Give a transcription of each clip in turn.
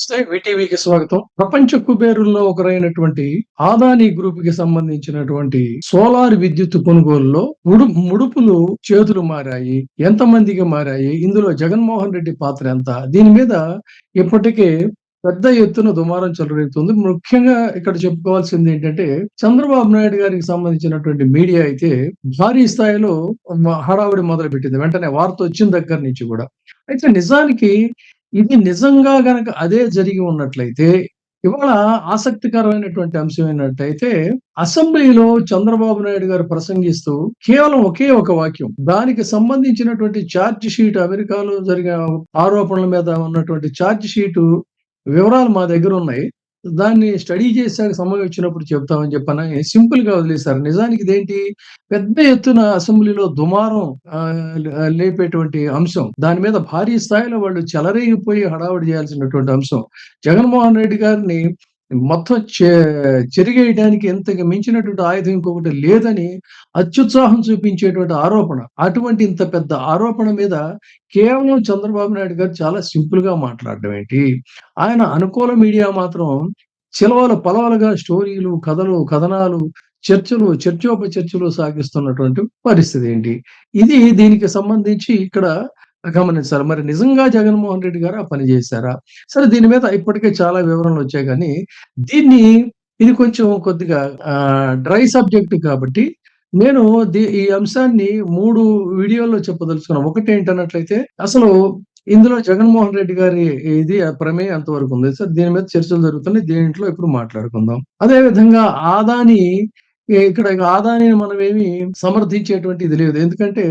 నమస్తే. వీటీవీకి స్వాగతం. ప్రపంచ కుబేరుల్లో ఒకరైనటువంటి ఆదాని గ్రూప్‌కి సంబంధించినటువంటి సోలార్ విద్యుత్ కొనుగోలులో ముడుపులు చేతులు మారాయి. ఎంతమందికి మారాయి? ఇందులో జగన్మోహన్ రెడ్డి పాత్ర ఎంత? దీని మీద ఇప్పటికే పెద్ద ఎత్తున దుమారం చెలరేగుతుంది. ముఖ్యంగా ఇక్కడ చెప్పుకోవాల్సింది ఏంటంటే, చంద్రబాబు నాయుడు గారికి సంబంధించినటువంటి మీడియా అయితే భారీ స్థాయిలో హడావుడి మొదలుపెట్టింది. వెంటనే వార్త వచ్చిన దగ్గర నుంచి కూడా. అయితే నిజానికి ఇది నిజంగా గనక అదే జరిగి ఉన్నట్లయితే, ఇవాళ ఆసక్తికరమైనటువంటి అంశం ఏంటంటే, అసెంబ్లీలో చంద్రబాబు నాయుడు గారు ప్రసంగిస్తూ కేవలం ఒకే ఒక వాక్యం, దానికి సంబంధించినటువంటి చార్జ్ షీట్ అమెరికాలో జరిగిన ఆరోపణల మీద ఉన్నటువంటి చార్జ్ షీటు వివరాలు మా దగ్గరున్నాయి. దాన్ని స్టడీ చేశాక సమయం వచ్చినప్పుడు చెప్తామని చెప్పని సింపుల్‌గా వదిలేసారు. నిజానికి ఇదేంటి పెద్ద ఎత్తున అసెంబ్లీలో దుమారం లేపేటువంటి అంశం. దాని మీద భారీ స్థాయిలో వాళ్ళు చెలరేగిపోయి హడావుడి చేయాల్సినటువంటి అంశం. జగన్మోహన్ రెడ్డి గారిని మొత్తం చెరిగేయడానికి ఇంతకు మించినటువంటి ఆయుధం ఇంకొకటి లేదని అత్యుత్సాహం చూపించేటువంటి ఆరోపణ. అటువంటి ఇంత పెద్ద ఆరోపణ మీద కేవలం చంద్రబాబు నాయుడు గారు చాలా సింపుల్‌గా మాట్లాడడం ఏంటి? ఆయన అనుకూల మీడియా మాత్రం చిలవలు పలవలుగా స్టోరీలు, కథలు, కథనాలు, చర్చలు, చర్చోపచర్చలు సాగిస్తున్నటువంటి పరిస్థితి ఏంటి? ఇది దీనికి సంబంధించి ఇక్కడ గమనించాలి. మరి నిజంగా జగన్మోహన్ రెడ్డి గారు ఆ పని చేశారా? సరే, దీని మీద ఇప్పటికే చాలా వివరణలొచ్చాయి గానీ, దీన్ని ఇది కొంచెం కొద్దిగా డ్రై సబ్జెక్ట్ కాబట్టి నేను ఈ అంశాన్ని 3 వీడియోల్లో చెప్పదలుచుకున్నాను. ఒకటేంటన్నట్లయితే అసలు ఇందులో జగన్మోహన్ రెడ్డి గారి ప్రమేయం ఎంతవరకు ఉంది? సో దీని మీద చర్చలు జరుగుతున్నాయి. దీంట్లో ఇప్పుడు మాట్లాడుకుందాం. అదే విధంగా ఆదాని ఇక్కడ ఆదానిని మనమేమి సమర్థించేటువంటిది లేదు. ఎందుకంటే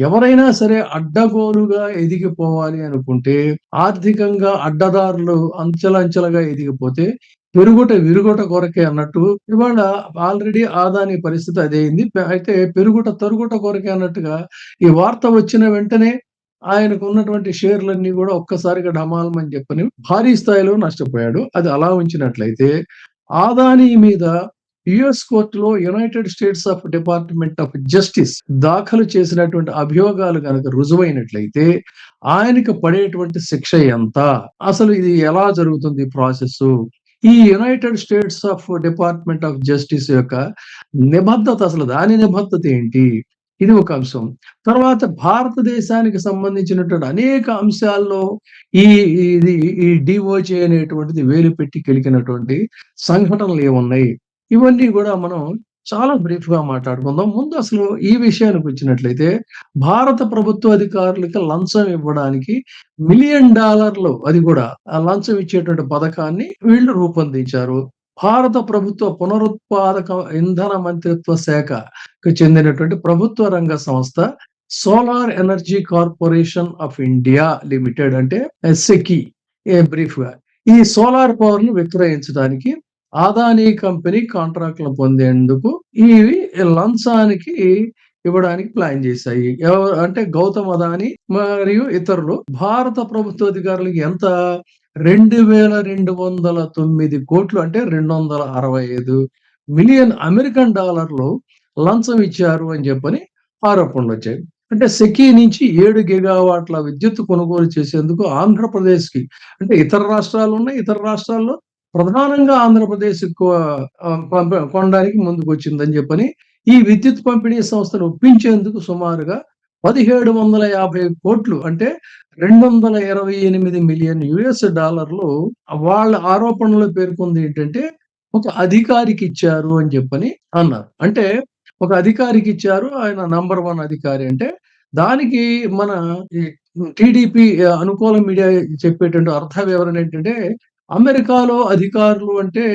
ఎవరైనా సరే అడ్డగోలుగా ఎదిగిపోవాలి అనుకుంటే, ఆర్థికంగా అడ్డదారులు అంచెలంచెలుగా ఎదిగిపోతే విరుగుట కొరకే అన్నట్టు ఇవాళ ఆల్రెడీ ఆదాని పరిస్థితి అదే అయింది. అయితే తరుగుట కొరకే అన్నట్టుగా ఈ వార్త వచ్చిన వెంటనే ఆయనకున్నటువంటి షేర్‌లన్నీ గూడా ఒక్కసారిగా ఢమాల్మని చెప్పని భారీ స్థాయిలో నష్టపోయాడు. అది అలా ఉంచినట్లయితే ఆదాని మీద యుఎస్ కోర్టులో United states of department of justice దాఖలు చేసినటువంటి అభియోగాలు గనక రుజువైనట్లయితే ఆయనకి పడేటువంటి శిక్ష ఎంత? అసలు ఇది ఎలా జరుగుతుంది ప్రాసెస్సు? ఈ United states of department of justice యొక్క నిబద్ధత, అసలు దాని నిబద్ధత ఏంటి? ఇది ఒక అంశం. తర్వాత భారతదేశానికి సంబంధించినటువంటి అనేక అంశాల్లో ఈ ఇది ఈ డీఓజే అనేటువంటిది వేలు పెట్టి కెలికినటువంటి సంఘటనలు ఏమున్నాయి? ఇవన్నీ గూడా మనం చాలా బ్రీఫ్‌గా మాట్లాడుకుందాం. ముందు అసలు ఈ విషయానికొచ్చినట్లయితే, భారత ప్రభుత్వ అధికారులకి లంచం ఇవ్వడానికి $1 మిలియన్ అది గూడా లంచం ఇచ్చేటువంటి పథకాన్ని వీళ్ళు రూపొందించారు. భారత ప్రభుత్వ పునరుత్పాదక ఇంధన మంత్రిత్వ శాఖకు చెందినటువంటి ప్రభుత్వ రంగ సంస్థ solar energy corporation of India limited అంటే సెకీ బ్రీఫ్‌గా. ఈ సోలార్ పవర్‌ని విక్రయించడానికి అదానీ కంపెనీ కాంట్రాక్ట్‌లు పొందేందుకు ఇవి లంచానికి ఇవ్వడానికి ప్లాన్ చేశాయి. ఎవరు అంటే గౌతమ్ అదానీ మరియు ఇతరులు. భారత ప్రభుత్వ అధికారులకి ఎంత? 2209 కోట్లు అంటే $265 మిలియన్ అమెరికన్ డాలర్లు లంచం ఇచ్చారు అని చెప్పని ఆరోపణలొచ్చాయి. అంటే సెకీ నుంచి 7 గిగావాట్ల విద్యుత్ కొనుగోలు చేసేందుకు ఆంధ్రప్రదేశ్‌కి, అంటే ఇతర రాష్ట్రాలున్నాయి. ఇతర రాష్ట్రాల్లో ప్రధానంగా ఆంధ్రప్రదేశ్ కొనడానికి ముందుకొచ్చిందని చెప్పని ఈ విద్యుత్ పంపిణీ సంస్థను ఒప్పించేందుకు సుమారుగా 1750 కోట్లు అంటే $228 మిలియన్ వాళ్ళ ఆరోపణలో పేర్కొంది ఏంటంటే, ఒక అధికారికి ఇచ్చారు అని చెప్పని అన్నారు. అంటే ఒక అధికారికి ఇచ్చారు. ఆయన నంబర్ 1 అధికారి అంటే దానికి మన ఈ టీడీపీ అనుకూల మీడియా చెప్పేటువంటి అర్థ వివరణ ఏంటంటే, అమెరికాలో అధికారులు అంటే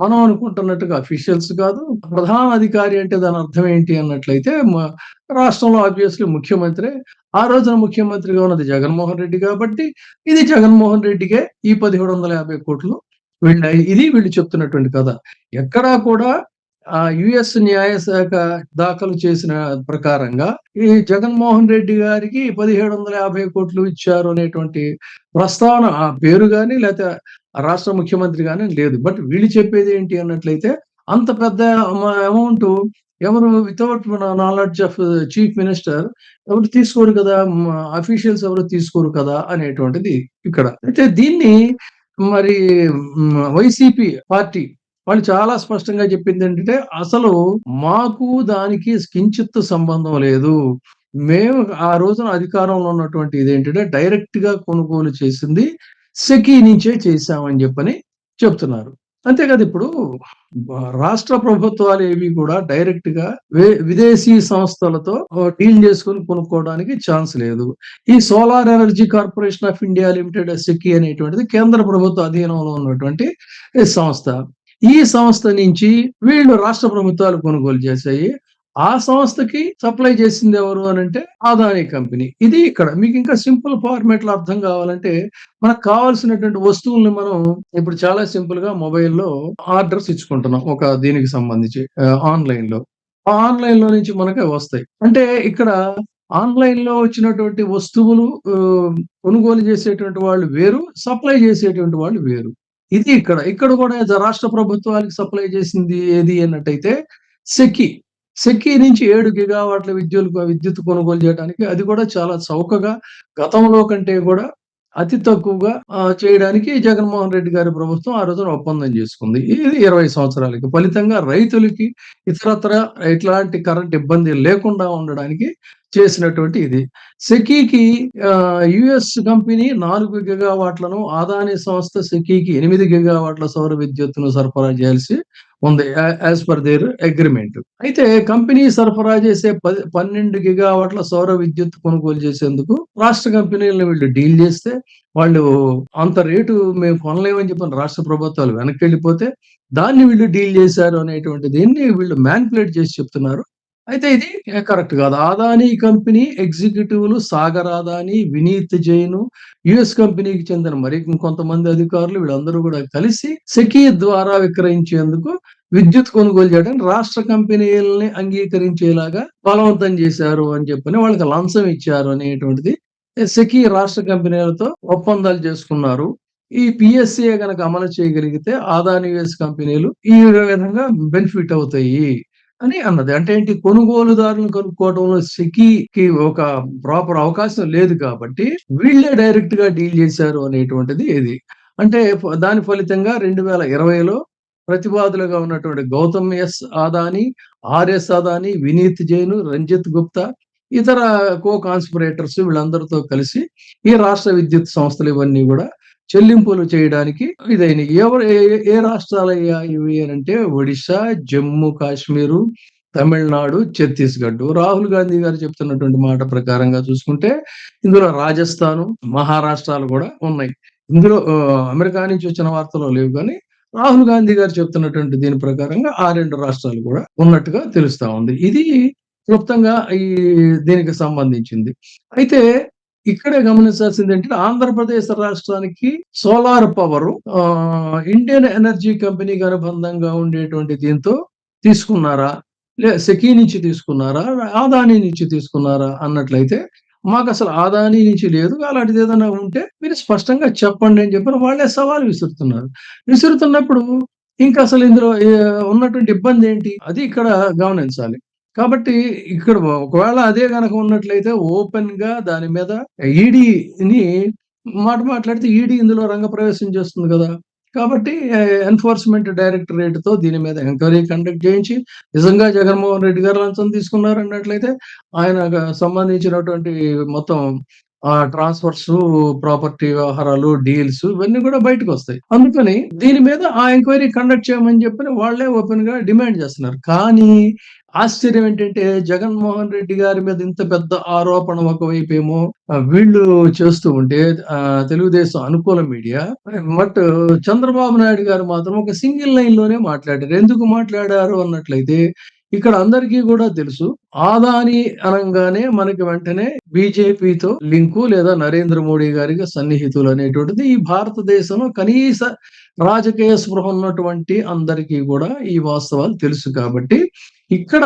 మనం అనుకుంటున్నట్టుగా అఫీషియల్స్ కాదు. ప్రధాన అధికారి అంటే దాని అర్థం ఏంటి అన్నట్లయితే రాష్ట్రంలో ఆబ్వియస్‌లీ ముఖ్యమంత్రే. ఆ రోజున ముఖ్యమంత్రిగా ఉన్నది జగన్మోహన్ రెడ్డి కాబట్టి, ఇది జగన్మోహన్ రెడ్డికే ఈ 1750 కోట్లు వెళ్ళాయి. ఇది వీళ్ళు చెప్తున్నటువంటి కథ. ఎక్కడా కూడా యుఎస్ న్యాయశాఖ దాఖలు చేసిన ప్రకారంగా ఈ జగన్మోహన్ రెడ్డి గారికి 1750 కోట్లు ఇచ్చారు అనేటువంటి ప్రస్తావన ఆ పేరు గాని లేతే రాష్ట్ర ముఖ్యమంత్రి గాని లేదు. బట్ వీళ్ళు చెప్పేది ఏంటి అన్నట్లయితే, అంత పెద్ద అమౌంట్ ఎవరు without knowledge of chief minister ఎవరు తీసుకోరు కదా! అఫీషియల్స్ ఎవరు తీసుకోరు కదా! అనేటువంటిది ఇక్కడ. అయితే దీన్ని మరి వైసీపీ పార్టీ వాళ్ళు చాలా స్పష్టంగా చెప్పిందేంటంటే, అసలు మాకు దానికి కించిత్తు సంబంధం లేదు. మేము ఆ రోజున అధికారంలో ఉన్నటువంటి ఇదేంటంటే, డైరెక్ట్‌గా కొనుగోలు చేసింది సెకీ నుంచే చేశామని జెప్పని చెప్తున్నారు. అంతే కాదు ఇప్పుడు రాష్ట్ర ప్రభుత్వాలేవి కూడా డైరెక్ట్‌గా విదేశీ సంస్థలతో డీల్ చేసుకొని కొనుక్కోవడానికి ఛాన్స్ లేదు. ఈ solar energy corporation of India limited SECI అనేటువంటిది కేంద్ర ప్రభుత్వ అధీనంలో ఉన్నటువంటి సంస్థ. ఈ సంస్థ నుంచి వీళ్ళు రాష్ట్ర ప్రభుత్వాలు కొనుగోలు చేశాయి. ఆ సంస్థకి సప్లై చేసింది ఎవరు అనంటే అదానీ కంపెనీ. ఇది ఇక్కడ మీకింకా సింపుల్ ఫార్మాట్‌లో అర్థం కావాలంటే మనకు కావాల్సినటువంటి వస్తువుల్ని మనం ఇప్పుడు చాలా సింపుల్‌గా మొబైల్‌లో ఆర్డర్స్ ఇచ్చుకుంటున్నాం. ఒక దీనికి సంబంధించి ఆన్‌లైన్‌లో. ఆ ఆన్‌లైన్‌లో నుంచి మనకవి వస్తాయి. అంటే ఇక్కడ ఆన్‌లైన్‌లో వచ్చినటువంటి వస్తువులు కొనుగోలు చేసేటువంటి వాళ్ళు వేరు, సప్లై చేసేటువంటి వాళ్ళు వేరు. ఇది ఇక్కడ. ఇక్కడ కూడా రాష్ట్ర ప్రభుత్వాలకు సప్లై చేసింది ఏది అన్నట్టయితే సెకీ. సెకీ నుంచి 7 గిగావాట్ల విద్యుత్ కొనుగోలు చేయడానికి అది కూడా చాలా చౌకగా గతంలో కంటే కూడా అతి తక్కువగా చేయడానికి జగన్మోహన్ రెడ్డి గారి ప్రభుత్వం ఆ రోజున ఒప్పందం చేసుకుంది. ఇది 20 సంవత్సరాలకి. ఫలితంగా రైతులకి ఇతరత్రా ఎట్లాంటి కరెంట్ ఇబ్బంది లేకుండా ఉండడానికి చేసినటువంటి ఇది. సెకీకి యూఎస్ కంపెనీ 4 గిగావాట్లను, అదానీ సంస్థ సెకీకి 8 గిగావాట్ల సౌర విద్యుత్తును సరఫరా చేయాల్సి ఉంది. As per their agreement. అయితే కంపెనీ సరఫరా చేసే 12 గిగావాట్ల సౌర విద్యుత్ కొనుగోలు చేసేందుకు రాష్ట్ర కంపెనీలను వీళ్ళు డీల్ చేస్తే, వాళ్ళు అంత రేటు మేము కొనలేమని చెప్పని రాష్ట్ర ప్రభుత్వాలు వెనక్కెళ్ళిపోతే, దాన్ని వీళ్ళు డీల్ చేశారు అనేటువంటి దీన్ని వీళ్ళు మ్యానిప్యులేట్ చేసి చెప్తున్నారు. అయితే ఇది కరెక్ట్ కాదు. అదానీ కంపెనీ ఎగ్జిక్యూటివ్‌లు సాగర్ అదానీ, వినీత్ జైన్, యూఎస్ కంపెనీకి చెందిన మరి ఇంకొంతమంది అధికారులు వీళ్ళందరూ కూడా కలిసి సెకీ ద్వారా విక్రయించేందుకు విద్యుత్ కొనుగోలు చేయడానికి రాష్ట్ర కంపెనీలని అంగీకరించేలాగా బలవంతం చేశారు అని చెప్పని వాళ్ళకి లంచం ఇచ్చారు అనేటువంటిది సెకీ రాష్ట్ర కంపెనీలతో ఒప్పందాలు చేసుకున్నారు. ఈ పీఎస్ఏ గనక అమలు చేయగలిగితే అదానీ యూఎస్ కంపెనీలు ఈ విధంగా బెనిఫిట్ అవుతాయి అని అన్నది. అంటే ఏంటి కొనుగోలుదారులను కనుక్కోవడంలో సెకీకి ఒక ప్రాపర్ అవకాశం లేదు కాబట్టి వీళ్ళే డైరెక్ట్‌గా డీల్ చేశారు అనేటువంటిది ఇది. అంటే దాని ఫలితంగా 2020లో ప్రతివాదులుగా ఉన్నటువంటి గౌతమ్ ఎస్ అదానీ, ఆర్ఎస్ అదానీ, వినీత్ జైన్, రంజిత్ గుప్తా, ఇతర కాన్స్పిరేటర్స్ వీళ్ళందరితో కలిసి ఈ రాష్ట్ర విద్యుత్ సంస్థలు ఇవన్నీ గూడా చెల్లింపులు చేయడానికి ఇదైనయి. ఎవరు ఏ రాష్ట్రాలయ్యా ఇవి అనంటే ఒడిషా, జమ్మూ కాశ్మీరు, తమిళనాడు, ఛత్తీస్‌గఢ్. రాహుల్ గాంధీ గారు చెప్తున్నటువంటి మాట ప్రకారంగా చూసుకుంటే ఇందులో రాజస్థాను, మహారాష్ట్రాలు గూడా ఉన్నాయి. ఇందులో అమెరికా నుంచి వచ్చిన వార్తలు లేవు గానీ, రాహుల్ గాంధీ గారు చెప్తున్నటువంటి దీని ప్రకారంగా ఆ 2 రాష్ట్రాలు గూడా ఉన్నట్టుగా తెలుస్తా ఉంది. ఇది క్లుప్తంగా దీనికి సంబంధించింది. అయితే ఇక్కడే గమనించాల్సిందేంటంటే ఆంధ్రప్రదేశ్ రాష్ట్రానికి సోలార్ పవరు ఇండియన్ ఎనర్జీ కంపెనీకి అనుబంధంగా ఉండేటువంటి దీంతో తీసుకున్నారా? సెకీ నుంచి తీసుకున్నారా? అదానీ నుంచి తీసుకున్నారా? అన్నట్లయితే మాకసలు అదానీ నుంచి లేదు. అలాంటిది ఏదైనా ఉంటే మీరు స్పష్టంగా చెప్పండి అని చెప్పని వాళ్ళే సవాల్ విసురుతున్నారు. విసురుతున్నప్పుడు ఇంకసలు ఇందులో ఉన్నటువంటి ఇబ్బందేంటి? అది ఇక్కడ గమనించాలి. కాబట్టి ఇక్కడ ఒకవేళ అదే గనక ఉన్నట్లయితే ఓపెన్‌గా దాని మీద ఈడీని మాట్లాడితే ఈడీ ఇందులో రంగప్రవేశం చేస్తుంది గదా! కాబట్టి ఎన్ఫోర్స్‌మెంట్ డైరెక్టరేట్‌తో దీని మీద ఎంక్వైరీ కండక్ట్ చేయించి నిజంగా జగన్మోహన్ రెడ్డి గారు లంచం తీసుకున్నారన్నట్లయితే ఆయనకు సంబంధించినటువంటి మొత్తం ట్రాన్స్‌ఫర్సు, ప్రాపర్టీ వ్యవహారాలు, డీల్స్ ఇవన్నీ గూడా బయటకొస్తాయి. అందుకని దీని మీద ఆ ఎంక్వైరీ కండక్ట్ చేయమని చెప్పని వాళ్ళే ఓపెన్‌గా డిమాండ్ చేస్తున్నారు. కానీ ఆశ్చర్యం ఏంటంటే జగన్మోహన్ రెడ్డి గారి మీద ఇంత పెద్ద ఆరోపణ ఒకవైపేమో వీళ్ళు చేస్తూ ఉంటే తెలుగుదేశం అనుకూల మీడియా బట్ చంద్రబాబు నాయుడు గారు మాత్రం ఒక సింగిల్ లైన్‌లోనే మాట్లాడారు. ఎందుకు మాట్లాడారు అన్నట్లయితే ఇక్కడ అందరికీ గూడా తెలుసు. అదానీ అనంగానే మనకి వెంటనే బీజేపీతో లింకు లేదా నరేంద్ర మోడీ గారికి సన్నిహితులు అనేటువంటిది ఈ భారతదేశంలో కనీస రాజకీయ స్పృహ ఉన్నటువంటి అందరికీ గూడా ఈ వాస్తవాలు తెలుసు కాబట్టి, ఇక్కడ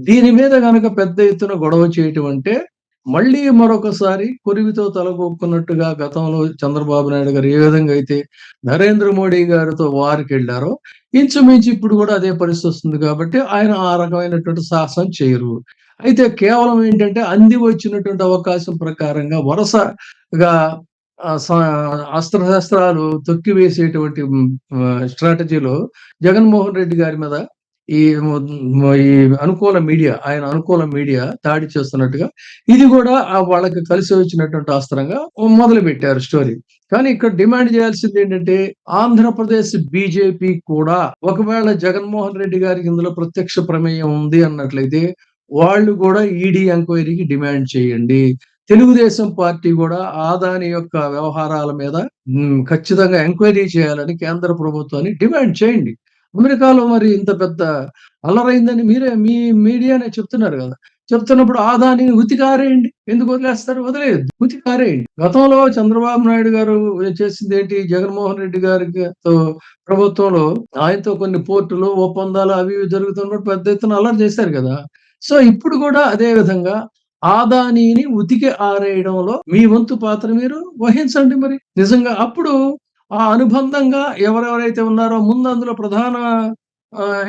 దీని మీద గనక పెద్ద ఎత్తున గొడవ చేయటం అంటే మళ్ళీ మరొకసారి కొరివితో తలగొక్కున్నట్టుగా గతంలో చంద్రబాబు నాయుడు గారు ఏ విధంగా అయితే నరేంద్ర మోడీ గారితో వార్‌కెళ్లారో ఇంచుమించు ఇప్పుడు గూడా అదే పరిస్థితి వస్తుంది కాబట్టి ఆయన ఆ రకమైనటువంటి సాహసం చేయరు. అయితే కేవలం ఏంటంటే అంది వచ్చినటువంటి అవకాశం ప్రకారంగా వరుసగా అస్త్రశస్త్రాలు తొక్కివేసేటువంటి స్ట్రాటజీలో జగన్మోహన్ రెడ్డి గారి మీద ఈ ఈ ఆయన అనుకూల మీడియా దాడి చేస్తున్నట్టుగా ఇది కూడా వాళ్ళకి కలిసి వచ్చినటువంటి అస్త్రంగా మొదలుపెట్టారు స్టోరీ. కానీ ఇక్కడ డిమాండ్ చేయాల్సింది ఏంటంటే ఆంధ్రప్రదేశ్ బీజేపీ కూడా ఒకవేళ జగన్మోహన్ రెడ్డి గారికి ఇందులో ప్రత్యక్ష ప్రమేయం ఉంది అన్నట్లయితే వాళ్ళు కూడా ఈడీ ఎంక్వైరీకి డిమాండ్ చేయండి. తెలుగుదేశం పార్టీ కూడా అదానీ యొక్క వ్యవహారాల మీద ఖచ్చితంగా ఎంక్వైరీ చేయాలని కేంద్ర ప్రభుత్వాన్ని డిమాండ్ చేయండి. అమెరికాలో మరి ఇంత పెద్ద అల్లరైందని మీ మీడియానే చెప్తున్నారు కదా. చెప్తున్నప్పుడు అదానీని ఉతికారేయండి. ఎందుకు వదిలేస్తారు? వదిలేదు, ఉతికారేయండి. గతంలో చంద్రబాబు నాయుడు గారు చేసింది ఏంటి? జగన్మోహన్ రెడ్డి గారితో ప్రభుత్వంలో ఆయనతో కొన్ని పోర్టులు ఒప్పందాలు అవి ఇవి జరుగుతున్నప్పుడు పెద్ద ఎత్తున అల్లరి చేశారు కదా. సో ఇప్పుడు కూడా అదే విధంగా అదానీని ఉతికి ఆరేయడంలో మీ వంతు పాత్ర మీరు వహించండి. మరి నిజంగా అప్పుడు ఆ అనుబంధంగా ఎవరెవరైతే ఉన్నారో ముందు అందులో ప్రధాన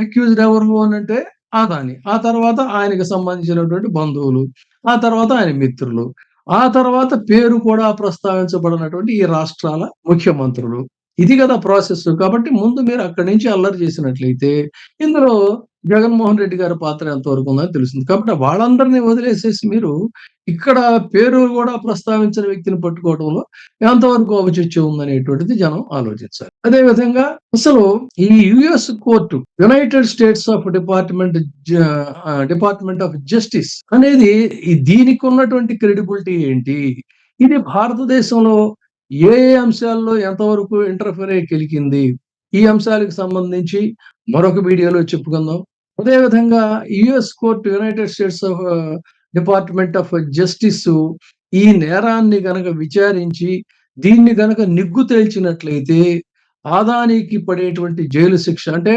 అక్యూజ్డ్ ఎవరు అనంటే అదానీ, ఆ తర్వాత ఆయనకు సంబంధించినటువంటి బంధువులు, ఆ తర్వాత ఆయన మిత్రులు, ఆ తర్వాత పేరు కూడా ప్రస్తావించబడినటువంటి ఈ రాష్ట్రాల ముఖ్యమంత్రులు. ఇది కదా ప్రాసెస్. కాబట్టి ముందు మీరు అక్కడి నుంచి అల్లరి చేసినట్లయితే ఇందులో జగన్మోహన్ రెడ్డి గారి పాత్ర ఎంతవరకు ఉందని తెలుస్తుంది. కాబట్టి వాళ్ళందరినీ వదిలేసేసి మీరు ఇక్కడ పేరు కూడా ప్రస్తావించిన వ్యక్తిని పట్టుకోవడంలో ఎంతవరకు ఔచిత్యం ఉందనేటువంటిది జనం ఆలోచించాలి. అదే విధంగా అసలు ఈ US court United states of department of justice అనేది దీనికి ఉన్నటువంటి క్రెడిబిలిటీ ఏంటి? ఇది భారతదేశంలో ఏ అంశాల్లో ఎంతవరకు ఇంటర్ఫియర్ గెలికింది? ఈ అంశాలకు సంబంధించి మరొక వీడియోలో చెప్పుకుందాం. అదేవిధంగా US court United states of department of justice ఈ నేరాన్ని గనక విచారించి దీన్ని గనక నిగ్గు తేల్చినట్లయితే అదానీకి పడేటువంటి జైలు శిక్ష అంటే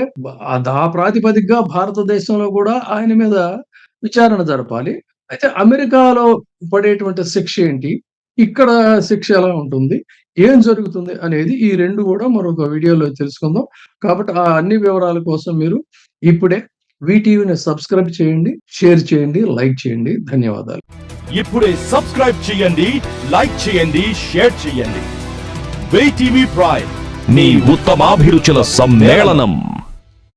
ఆ ప్రాతిపదికగా భారతదేశంలో కూడా ఆయన మీద విచారణ జరపాలి. అయితే అమెరికాలో పడేటువంటి శిక్ష ఏంటి, ఇక్కడ శిక్ష ఎలా ఉంటుంది, ఏం జరుగుతుంది అనేది ఈ రెండు కూడా మరొక వీడియోలో తెలుసుకుందాం. కాబట్టి ఆ అన్ని వివరాల కోసం మీరు ఇప్పుడే వీటీవీని సబ్స్క్రైబ్ చేయండి, షేర్ చేయండి, లైక్ చేయండి. ధన్యవాదాలు. ఇప్పుడే సబ్స్క్రైబ్ చేయండి, లైక్ చేయండి, షేర్ చేయండి. వీటీవీ ప్రైమ్, నీ ఉత్తమాభిరుచుల సమ్మేళనం.